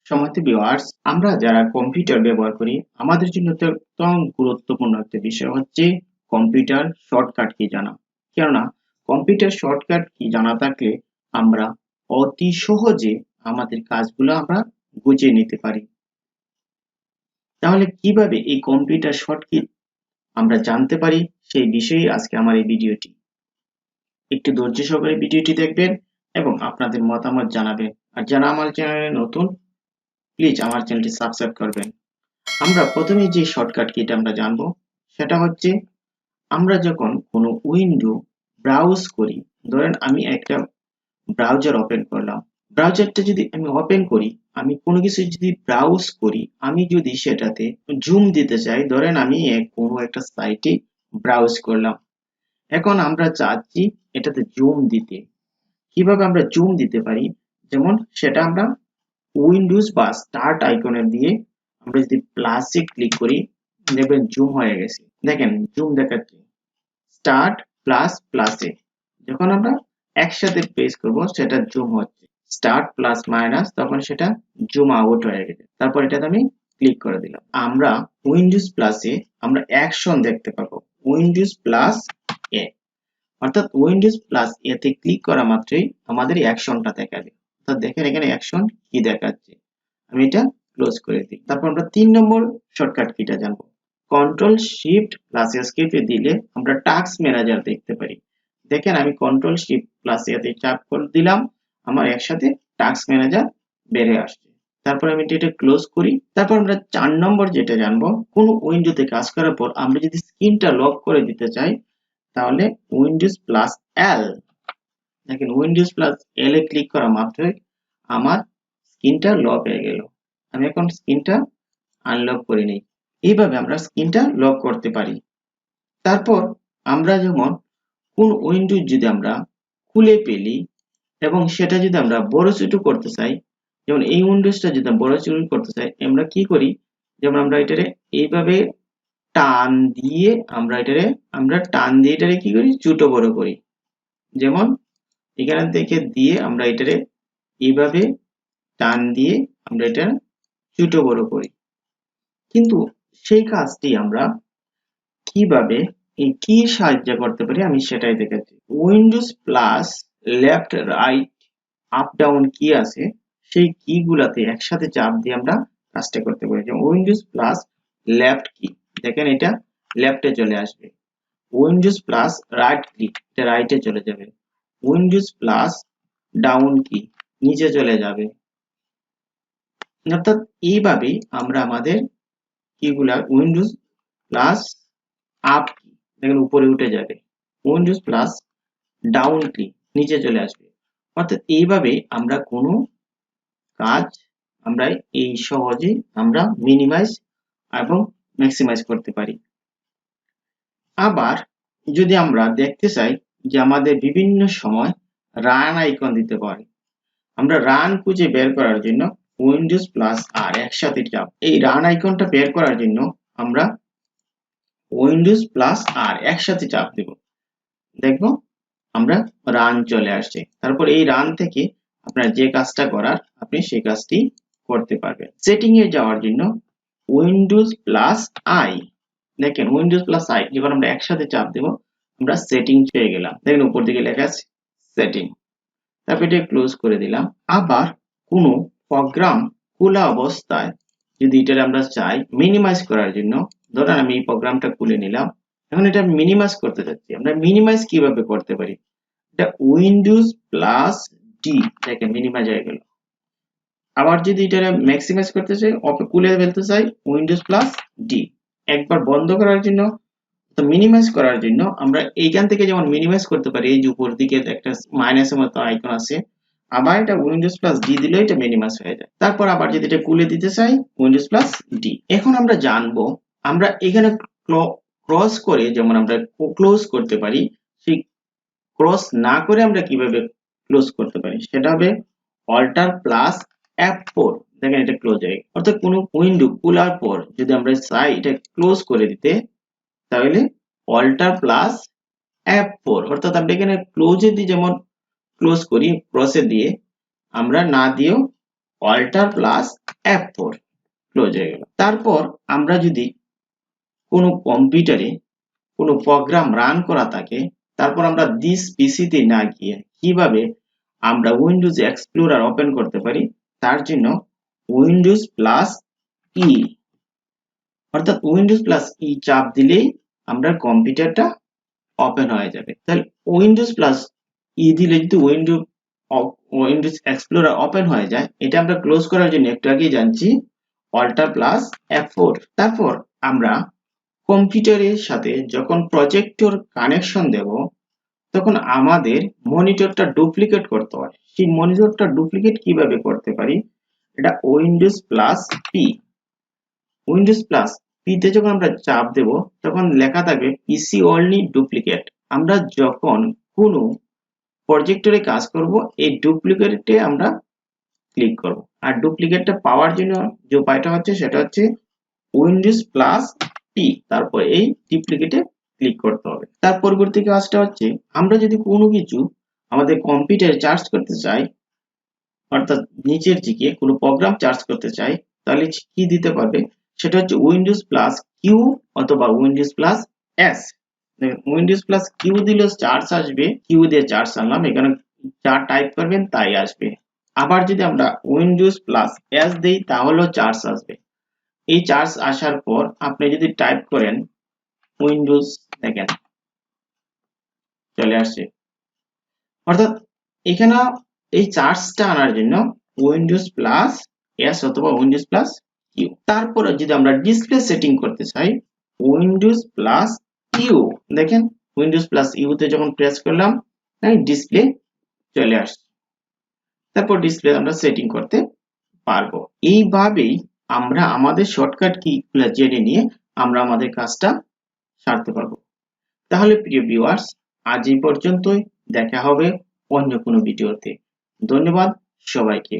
সম্মানিত ভিউয়ার্স, আমরা যারা কম্পিউটার ব্যবহার করি আমাদের জন্য তো একদম গুরুত্বপূর্ণ একটা বিষয় হচ্ছে কম্পিউটার শর্টকাট কি জানা। কেননা কম্পিউটার শর্টকাট কি জানা থাকলে আমরা অতি সহজে আমাদের কাজগুলো আমরা গুছিয়ে নিতে পারি। তাহলে কিভাবে এই কম্পিউটার শর্টকাট আমরা জানতে পারি সেই বিষয়ে আজকে আমার এই ভিডিওটি। একটু ধৈর্য সহকারে ভিডিওটি দেখবেন এবং আপনাদের মতামত জানাবেন। আর যারা আমার চ্যানেলে নতুন, প্লিজ আমার চ্যানেলটি সাবস্ক্রাইব করবেন। আমরা প্রথমে যে শর্টকাট কিটা আমরা জানবো সেটা হচ্ছে আমরা যখন কোনো উইন্ডো ব্রাউজ করি, ধরেন আমি একটা ব্রাউজার ওপেন করলাম, ব্রাউজারটা যদি আমি ওপেন করি, আমি কোনো কিছু যদি ব্রাউজ করি, আমি যদি সেটাতে জুম দিতে চাই, ধরেন আমি কোনো একটা সাইটে ব্রাউজ করলাম, এখন আমরা চাচ্ছি এটাতে জুম দিতে। কিভাবে আমরা জুম দিতে পারি, যেমন সেটা আমরা উইন্ডোজ বা স্টার্ট আইকনে দিয়ে আমরা যদি প্লাসে ক্লিক করি, দেখবেন জুম হয়ে গেছে। দেখেন জুম দেখাচ্ছে স্টার্ট প্লাস প্লাসে, যখন আমরা একসাথে প্রেস করব সেটা জুম হচ্ছে, স্টার্ট প্লাস মাইনাস তখন সেটা জুম আউট হয়ে গেছে। তারপর এটাতে আমি ক্লিক করে দিলাম। আমরা উইন্ডোজ প্লাসে আমরা অ্যাকশন দেখতে পাবো, উইন্ডোজ প্লাস এ, অর্থাৎ উইন্ডোজ প্লাস এতে ক্লিক করা মাত্রই আমাদের অ্যাকশনটা দেখাবে। অর্থাৎ দেখেন এখানে অ্যাকশন কি দেখাচ্ছে। আমি এটা ক্লোজ করে দিই। তারপর আমরা 3 নম্বর শর্টকাট কিটা জানবো। কন্ট্রোল শিফট প্লাস এসকেপ এ দিলে আমরা টাস্ক ম্যানেজার দেখতে পারি। দেখেন আমি কন্ট্রোল শিফট প্লাস এতে চাপ করে দিলাম, আমার একসাথে টাস্ক ম্যানেজার বেড়ে আসছে। তারপর আমি এটা ক্লোজ করি। তারপর আমরা 4 নম্বর যেটা জানবো, কোন উইন্ডোতে কাজ করার পর আমরা যদি স্ক্রিনটা লক করে দিতে চাই, তাহলে উইন্ডোজ প্লাস এল, দেখেন উইন্ডোজ প্লাস এল এ ক্লিক করা মাত্রই আমার স্ক্রিনটা লক হয়ে গেল। আমি এখন স্ক্রিনটা আনলক করে নিই। এইভাবে আমরা স্ক্রিনটা লক করতে পারি। তারপর আমরা যেমন কোন উইন্ডোজ যদি আমরা খুলে ফেলি এবং সেটা যদি আমরা বড় ছোট করতে চাই, যেমন এই উইন্ডোজটা যদি বড় ছোট করতে চাই, আমরা কি করি, যেমন আমরা এটারে এইভাবে টান দিয়ে এটারে কি করি, ছোট বড় করি। যেমন এখান থেকে দিয়ে আমরা এটারে এইভাবে টান দিয়ে আমরা এটা ছোট বড় করি। কিন্তু সেই কাজটি আমরা কিভাবে এই কি সাহায্য করতে পারি আমি সেটাই দেখাচ্ছি। Windows plus left right up down কি আছে, সেই কি গুলাতে একসাথে চাপ দিয়ে আমরা কাজটা করতে পারি। যেমন উইন্ডোজ প্লাস লেফট কি, দেখেন এটা লেফটে চলে আসবে। উইন্ডোজ প্লাস রাইট ক্লিক, এটা রাইটে চলে যাবে। উইন্ডোজ প্লাস ডাউন কি, নিচে চলে যাবে। অর্থাৎ এইভাবেই আমরা আমাদের কিগুলা, উইন্ডোজ প্লাস আপ কি, দেখেন উপরে উঠে যাবে। উইন্ডোজ প্লাস ডাউন কি, নিচে চলে আসবে। অর্থাৎ এইভাবে আমরা কোনো কাজ আমরা এই সহজে আমরা মিনিমাইজ এবং ম্যাক্সিমাইজ করতে পারি। আবার যদি আমরা দেখতে চাই যে আমাদের বিভিন্ন সময় রান আইকন দিতে পারি, আমরা রান খুঁজে বের করার জন্য উইন্ডোজ প্লাস আর একসাথে চাপ, এই রান আইকনটা বের করার জন্য আমরা উইন্ডোজ প্লাস আর একসাথে চাপ দেব, দেখবো আমরা রান চলে আসছে। তারপর এই রান থেকে আপনার যে কাজটা করার আপনি সেই কাজটি করতে পারবেন। সেটিং এ যাওয়ার জন্য উইন্ডোজ প্লাস আই, দেখেন উইন্ডোজ প্লাস আই যখন আমরা একসাথে চাপ দেব আমরা সেটিং পেয়ে গেলাম। দেখেন উপর দিকে লেখা আছে সেটিং। তারপর এটা ক্লোজ করে দিলাম। আবার কোনো প্রোগ্রাম খোলা অবস্থায় যদি এটা আমরা চাই মিনিমাইজ করার জন্য, ধরেন আমি এই প্রোগ্রামটা খুলে নিলাম, এখন এটা মিনিমাইজ করতে চাচ্ছি, আমরা মিনিমাইজ কিভাবে করতে পারি, এটা উইন্ডোজ প্লাস ডি, দেখেন মিনিমাইজ হয়ে গেল। আবার যদি এটা ম্যাক্সিমাইজ করতে চাই, খুলে ফেলতে চাই, উইন্ডোজ প্লাস ডি। একবার বন্ধ করার জন্য, তো মিনিমাইজ করার জন্য আমরা এইখান থেকে যেমন মিনিমাইজ করতে পারি, এই যে উপর দিকে একটা মাইনাসের মতো আইকন আছে, আবার এটা উইন্ডোজ প্লাস ডি দিলে এটা মিনিমাইজ হয়ে যায়। তারপর আবার যদি এটা খুলে দিতে চাই উইন্ডোজ প্লাস ডি। এখন আমরা জানবো আমরা এখানে ক্রস করে যেমন আমরা ক্লোজ করতে পারি, সেই ক্রস না করে আমরা কিভাবে ক্লোজ করতে পারি, সেটা হবে অল্টার প্লাস F4, দেখেন এটা ক্লোজ হয়ে গেল। অর্থাৎ কোনো উইন্ডো খোলার পর যদি আমরা চাই এটা ক্লোজ করে দিতে, তাহলে অল্টার প্লাস F4, অর্থাৎ আমরা এখানে ক্লোজে দিয়ে যেমন ক্লোজ করি ক্রসে দিয়ে, আমরা না দিয়েও অল্টার প্লাস F4 ক্লোজ হয়ে গেল। তারপর আমরা যদি কোনো কম্পিউটারে কোনো প্রোগ্রাম রান করা থাকে, তারপর আমরা দিস পিসিতে না গিয়ে কিভাবে আমরা উইন্ডোজ এক্সপ্লোরার ওপেন করতে পারি, তার জন্য উইন্ডোজ প্লাস ই অর্থাৎ উইন্ডোজ প্লাস ই চাপ দিলেই আমরা কম্পিউটারটা ওপেন হয়ে যাবে। তাহলে উইন্ডোজ প্লাস ই দিলে যদি উইন্ডোজ এক্সপ্লোরার ওপেন হয়ে যায়, এটা আমরা ক্লোজ করার জন্য একটু আগেই জানছি অল্টার প্লাস F4। তারপর আমরা কম্পিউটারের সাথে যখন প্রজেক্টর কানেকশন দেব, তখন আমাদের মনিটরটা ডুপ্লিকেট করতে হয়। সেই মনিটরটা ডুপ্লিকেট কিভাবে করতে পারি, এটা Windows plus P. Windows plus P তে যখন আমরা চাপ দেব, তখন লেখা থাকবে পিসি অনলি ডুপ্লিকেট। আমরা যখন কোনো প্রজেক্টরে কাজ করব, এই ডুপ্লিকেটে আমরা ক্লিক করব। আর ডুপ্লিকেটটা পাওয়ার জন্য যে উপায়টা হচ্ছে সেটা হচ্ছে উইন্ডোজ প্লাস পি, তারপর এই ডুপ্লিকেটে ক্লিক করতে হবে। তার পরবর্তী কাজটা হচ্ছে আমরা যদি কোনো কিছু আমাদের কম্পিউটারে চার্জ করতে চাই, অর্থাৎ নিচের দিকে কোনো প্রোগ্রাম চার্জ করতে চাই, তাহলে কি দিতে পারবে, সেটা হচ্ছে উইন্ডোজ প্লাস কিউ অথবা Windows plus S. Windows plus Q দিলে চার্জ আসবে, কিউ দিয়ে চার্জ আনলাম, এখানে যা টাইপ করবেন তাই আসবে। আবার যদি আমরা উইন্ডোজ প্লাস এস দেই তাহলেও চার্জ আসবে। এই চার্জ আসার পর আপনি যদি টাইপ করেন উইন্ডোজ, দেখেন চলে আসছে। অর্থাৎ এখানে এই চার্জটা আনার জন্য উইন্ডোজ প্লাস এস অথবা উইন্ডোজ প্লাস কিউ। তারপরে যদি আমরা ডিসপ্লে সেটিং করতে চাই, উইন্ডোজ প্লাস ইউ, দেখেন উইন্ডোজ প্লাস ইউ তে যখন প্রেস করলাম ডিসপ্লে চলে আসছে। তারপর ডিসপ্লে আমরা সেটিং করতে পারবো। এইভাবেই আমরা আমাদের শর্টকাট কিগুলো জেনে নিয়ে আমরা আমাদের কাজটা সারতে পারবো। তাহলে প্রিয় ভিউয়ার্স, আজ এই পর্যন্তই। দেখা হবে অন্য কোনো ভিডিওতে। ধন্যবাদ সবাইকে।